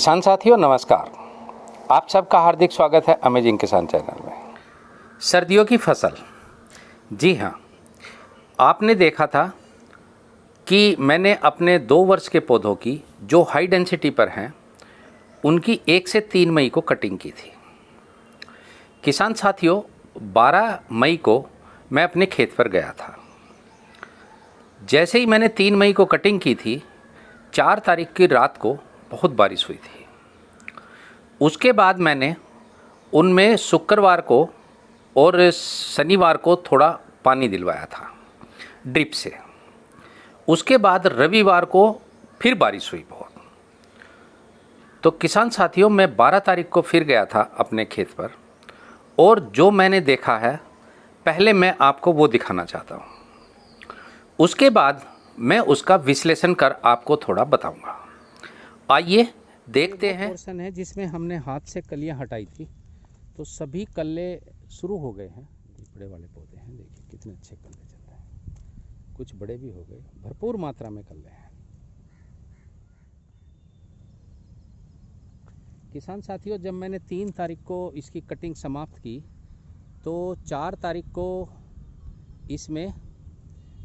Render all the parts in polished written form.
किसान साथियों नमस्कार। आप सबका हार्दिक स्वागत है अमेजिंग किसान चैनल में। सर्दियों की फसल, जी हाँ, आपने देखा था कि मैंने अपने 2 वर्ष के पौधों की जो हाई डेंसिटी पर हैं उनकी 1 से 3 मई को कटिंग की थी। किसान साथियों, 12 मई को मैं अपने खेत पर गया था। जैसे ही मैंने 3 मई को कटिंग की थी, 4 तारीख की रात को बहुत बारिश हुई थी। उसके बाद मैंने उनमें शुक्रवार को और शनिवार को थोड़ा पानी दिलवाया था ड्रिप से। उसके बाद रविवार को फिर बारिश हुई बहुत। तो किसान साथियों, मैं 12 तारीख को फिर गया था अपने खेत पर और जो मैंने देखा है पहले मैं आपको वो दिखाना चाहता हूँ। उसके बाद मैं उसका विश्लेषण कर आपको थोड़ा बताऊँगा। आइए देखते हैं। पोर्शन है जिसमें हमने हाथ से कलियां हटाई थी, तो सभी कल्ले शुरू हो गए हैं। बड़े वाले पौधे हैं, देखिए कितने अच्छे कल्ले चल रहे हैं। कुछ बड़े भी हो गए, भरपूर मात्रा में कल्ले हैं। किसान साथियों, जब मैंने 3 तारीख को इसकी कटिंग समाप्त की तो 4 तारीख को इसमें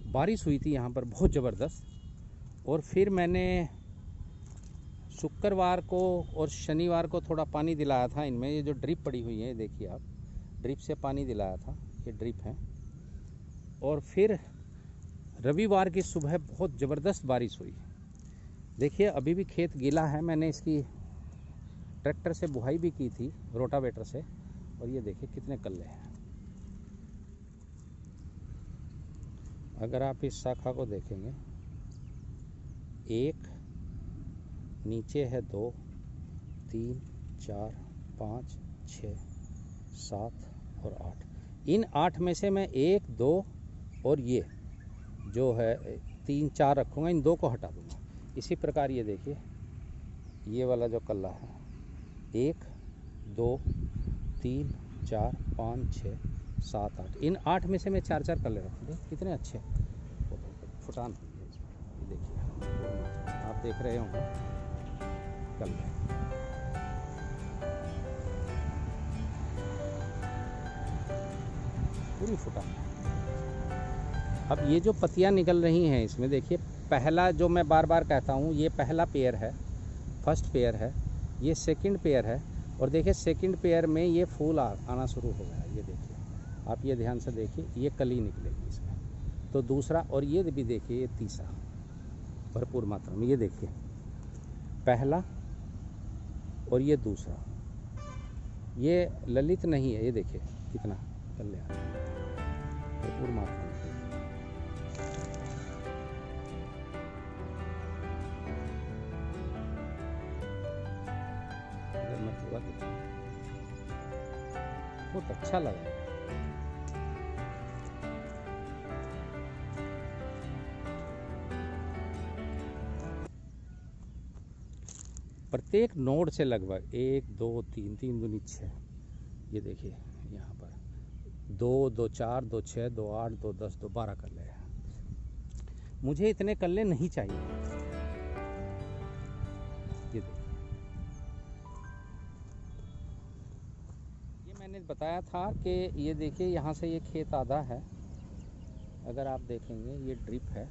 बारिश हुई थी यहाँ पर बहुत ज़बरदस्त। और फिर मैंने शुक्रवार को और शनिवार को थोड़ा पानी दिलाया था इनमें। ये जो ड्रिप पड़ी हुई है, देखिए आप, ड्रिप से पानी दिलाया था, ये ड्रिप है। और फिर रविवार की सुबह बहुत ज़बरदस्त बारिश हुई। देखिए अभी भी खेत गीला है, मैंने इसकी ट्रैक्टर से बुहाई भी की थी, रोटावेटर से। और ये देखिए कितने कल्ले हैं। अगर आप इस शाखा को देखेंगे, 1 नीचे है, 2 3 4 5 6 7 और 8। इन 8 में से मैं 1 2 और ये जो है 3 4 रखूँगा, इन 2 को हटा दूँगा। इसी प्रकार ये देखिए, ये वाला जो कल्ला है, 1 2 3 4 5 6 7 8, इन 8 में से मैं 4 4 कल्ले रखूँगा। कितने अच्छे फुटान हुई है इसमें, ये देखिए आप देख रहे होंगे कल्ले। पूरी फुटान। अब ये जो पत्तियां निकल रही हैं इसमें, देखिए पहला जो मैं बार बार कहता हूँ, ये पहला पेयर है, फर्स्ट पेयर है, ये सेकंड पेयर है। और देखिए सेकंड पेयर में ये फूल आना शुरू हो गया। ये देखिए, आप ये ध्यान से देखिए, ये कली निकलेगी इसमें। तो दूसरा, और ये भी देखिए, ये तीसरा भरपूर मात्रा में। ये देखिए पहला और ये दूसरा, ये ललित नहीं है। ये देखिए कितना कल्ले आ रहे हैं भरपूर मात्रा में। अगर मैं थोड़ा देखूँ, बहुत अच्छा लगा। प्रत्येक नोड से लगभग 1 2 3 3 दूनी 6। ये देखिए यहाँ पर 2 2 4 2 6 2 8 2 10 2 12 कल्ले हैं। मुझे इतने कल्ले नहीं चाहिए। ये देखिए, ये मैंने बताया था कि ये देखिए यहाँ से ये खेत आधा है। अगर आप देखेंगे, ये ड्रिप है,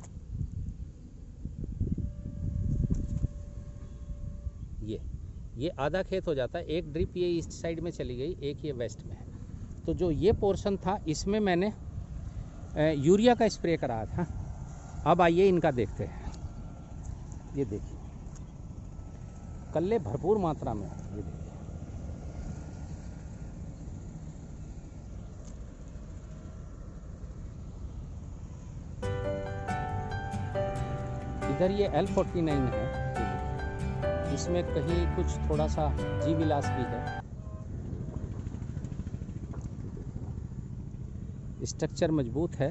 ये आधा खेत हो जाता है। एक ड्रिप ये ईस्ट साइड में चली गई, एक ये वेस्ट में है। तो जो ये पोर्शन था, इसमें मैंने यूरिया का स्प्रे कराया था। अब आइए इनका देखते हैं। ये देखिए कल्ले भरपूर मात्रा में। ये देखिए, इधर ये L49 है, इसमें कहीं कुछ थोड़ा सा जी विलास भी है। स्ट्रक्चर मजबूत है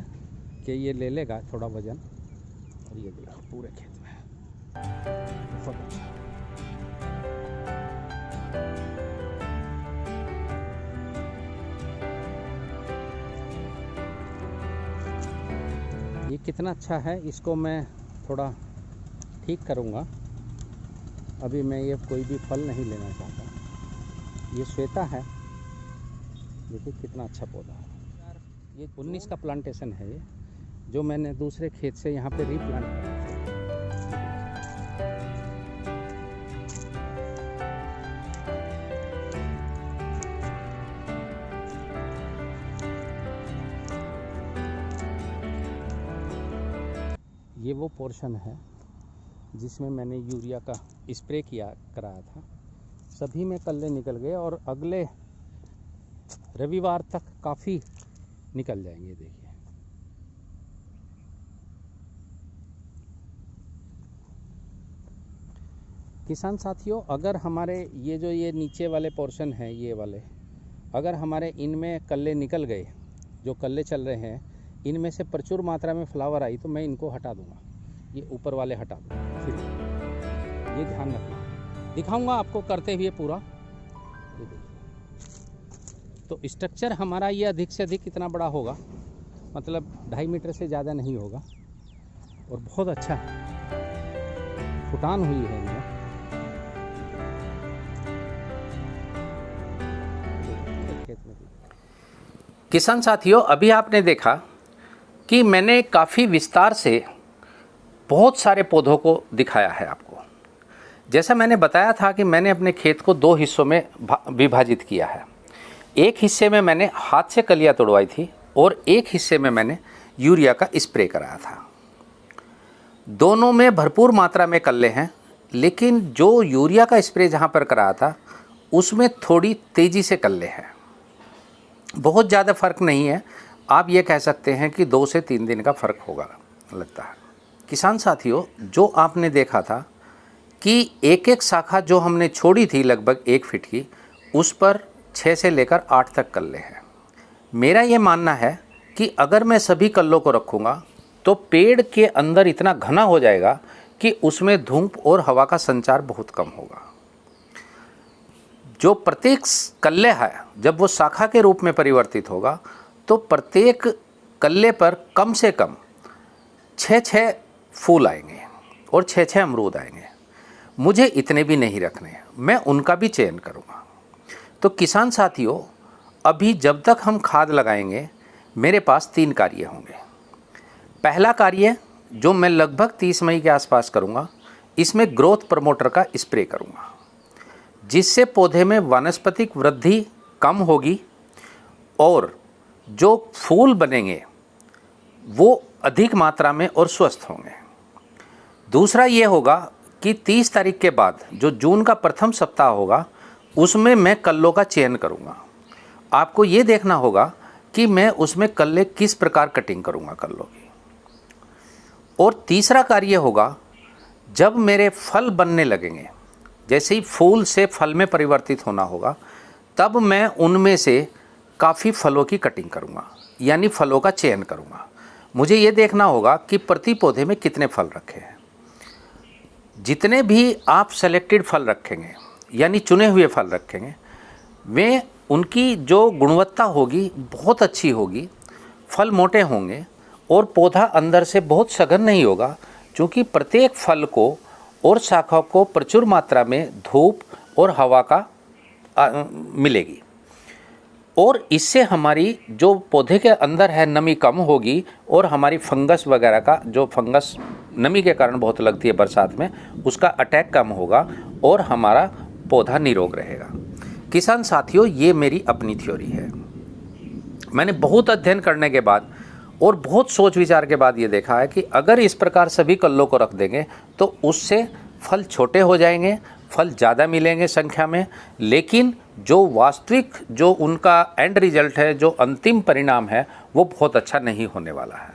कि ये ले लेगा थोड़ा वजन। और ये देखो पूरे खेत में बहुत अच्छा। ये कितना अच्छा है, इसको मैं थोड़ा ठीक करूँगा। अभी मैं ये कोई भी फल नहीं लेना चाहता। ये श्वेता है, देखिए कितना अच्छा पौधा है। ये 19 का प्लांटेशन है ये, जो मैंने दूसरे खेत से यहाँ पे रीप्लांट किया। ये वो पोर्शन है जिसमें मैंने यूरिया का स्प्रे कराया था। सभी में कल्ले निकल गए और अगले रविवार तक काफ़ी निकल जाएंगे। देखिए किसान साथियों, अगर हमारे ये नीचे वाले पोर्शन हैं, ये वाले अगर हमारे इनमें कल्ले निकल गए, जो कल्ले चल रहे हैं, इनमें से प्रचुर मात्रा में फ्लावर आई तो मैं इनको हटा दूंगा। ये ऊपर वाले हटा दूंगा। फिर ये ध्यान रखना, दिखाऊंगा आपको करते हुए पूरा। ये देखिए, तो स्ट्रक्चर हमारा ये अधिक से अधिक कितना बड़ा होगा, मतलब 2.5 मीटर से ज़्यादा नहीं होगा और बहुत अच्छा फुटान हुई है इनमें। किसान साथियों, अभी आपने देखा कि मैंने काफ़ी विस्तार से बहुत सारे पौधों को दिखाया है आपको। जैसा मैंने बताया था कि मैंने अपने खेत को 2 हिस्सों में विभाजित किया है। एक हिस्से में मैंने हाथ से कलियां तोड़वाई थी और एक हिस्से में मैंने यूरिया का स्प्रे कराया था। दोनों में भरपूर मात्रा में कल्ले हैं, लेकिन जो यूरिया का स्प्रे जहाँ पर कराया था उसमें थोड़ी तेज़ी से कल्ले हैं। बहुत ज़्यादा फ़र्क नहीं है, आप ये कह सकते हैं कि 2 से 3 दिन का फ़र्क होगा लगता है। किसान साथियों, जो आपने देखा था कि एक एक शाखा जो हमने छोड़ी थी लगभग 1 फीट की, उस पर 6 से लेकर 8 तक कल्ले हैं। मेरा ये मानना है कि अगर मैं सभी कल्लों को रखूँगा तो पेड़ के अंदर इतना घना हो जाएगा कि उसमें धूप और हवा का संचार बहुत कम होगा। जो प्रत्येक कल्ले है, जब वो शाखा के रूप में परिवर्तित होगा तो प्रत्येक कल्ले पर कम से कम 6 फूल आएंगे और 6 अमरूद आएंगे। मुझे इतने भी नहीं रखने, मैं उनका भी चयन करूँगा। तो किसान साथियों, अभी जब तक हम खाद लगाएंगे मेरे पास 3 कार्य होंगे। पहला कार्य जो मैं लगभग 30 मई के आसपास करूँगा, इसमें ग्रोथ प्रमोटर का स्प्रे करूँगा, जिससे पौधे में वानस्पतिक वृद्धि कम होगी और जो फूल बनेंगे वो अधिक मात्रा में और स्वस्थ होंगे। दूसरा ये होगा कि 30 तारीख के बाद जो जून का प्रथम सप्ताह होगा उसमें मैं कल्लों का चयन करूँगा। आपको ये देखना होगा कि मैं उसमें कल्ले किस प्रकार कटिंग करूँगा कल्लों की। और तीसरा कार्य होगा, जब मेरे फल बनने लगेंगे, जैसे ही फूल से फल में परिवर्तित होना होगा, तब मैं उनमें से काफ़ी फलों की कटिंग करूँगा, यानी फलों का चयन करूँगा। मुझे ये देखना होगा कि प्रति पौधे में कितने फल रखे हैं। जितने भी आप सेलेक्टेड फल रखेंगे, यानी चुने हुए फल रखेंगे, वे उनकी जो गुणवत्ता होगी बहुत अच्छी होगी, फल मोटे होंगे और पौधा अंदर से बहुत सघन नहीं होगा, क्योंकि प्रत्येक फल को और शाखा को प्रचुर मात्रा में धूप और हवा का मिलेगी और इससे हमारी जो पौधे के अंदर है नमी कम होगी और हमारी फंगस वगैरह का, जो फंगस नमी के कारण बहुत लगती है बरसात में, उसका अटैक कम होगा और हमारा पौधा निरोग रहेगा। किसान साथियों, ये मेरी अपनी थ्योरी है। मैंने बहुत अध्ययन करने के बाद और बहुत सोच विचार के बाद ये देखा है कि अगर इस प्रकार सभी कल्लों को रख देंगे तो उससे फल छोटे हो जाएंगे, फल ज़्यादा मिलेंगे संख्या में, लेकिन जो वास्तविक जो उनका एंड रिजल्ट है, जो अंतिम परिणाम है, वो बहुत अच्छा नहीं होने वाला है।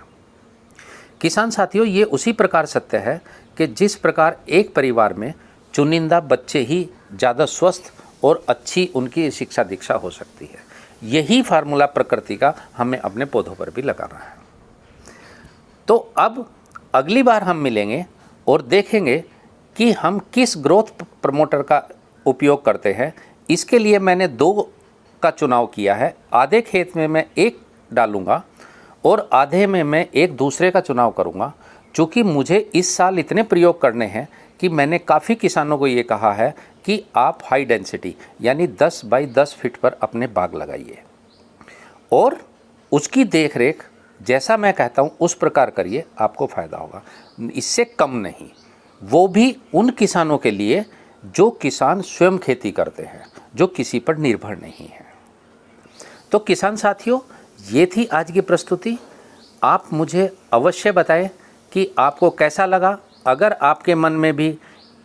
किसान साथियों, ये उसी प्रकार सत्य है कि जिस प्रकार एक परिवार में चुनिंदा बच्चे ही ज़्यादा स्वस्थ और अच्छी उनकी शिक्षा दीक्षा हो सकती है, यही फार्मूला प्रकृति का हमें अपने पौधों पर भी लगाना है। तो अब अगली बार हम मिलेंगे और देखेंगे कि हम किस ग्रोथ प्रमोटर का उपयोग करते हैं। इसके लिए मैंने 2 का चुनाव किया है। आधे खेत में मैं 1 डालूंगा और आधे में मैं एक दूसरे का चुनाव करूंगा, क्योंकि मुझे इस साल इतने प्रयोग करने हैं कि मैंने काफ़ी किसानों को ये कहा है कि आप हाई डेंसिटी यानी 10 बाई 10 फीट पर अपने बाग लगाइए और उसकी देख रेख जैसा मैं कहता हूँ उस प्रकार करिए, आपको फ़ायदा होगा, इससे कम नहीं। वो भी उन किसानों के लिए जो किसान स्वयं खेती करते हैं, जो किसी पर निर्भर नहीं है। तो किसान साथियों, ये थी आज की प्रस्तुति। आप मुझे अवश्य बताएं कि आपको कैसा लगा। अगर आपके मन में भी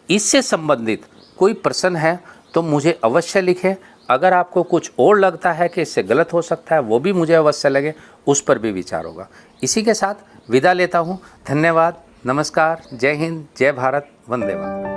इससे संबंधित कोई प्रश्न है तो मुझे अवश्य लिखें। अगर आपको कुछ और लगता है कि इससे गलत हो सकता है, वो भी मुझे अवश्य लगे, उस पर भी विचार होगा। इसी के साथ विदा लेता हूँ। धन्यवाद, नमस्कार, जय हिंद, जय भारत, वंदे मातरम।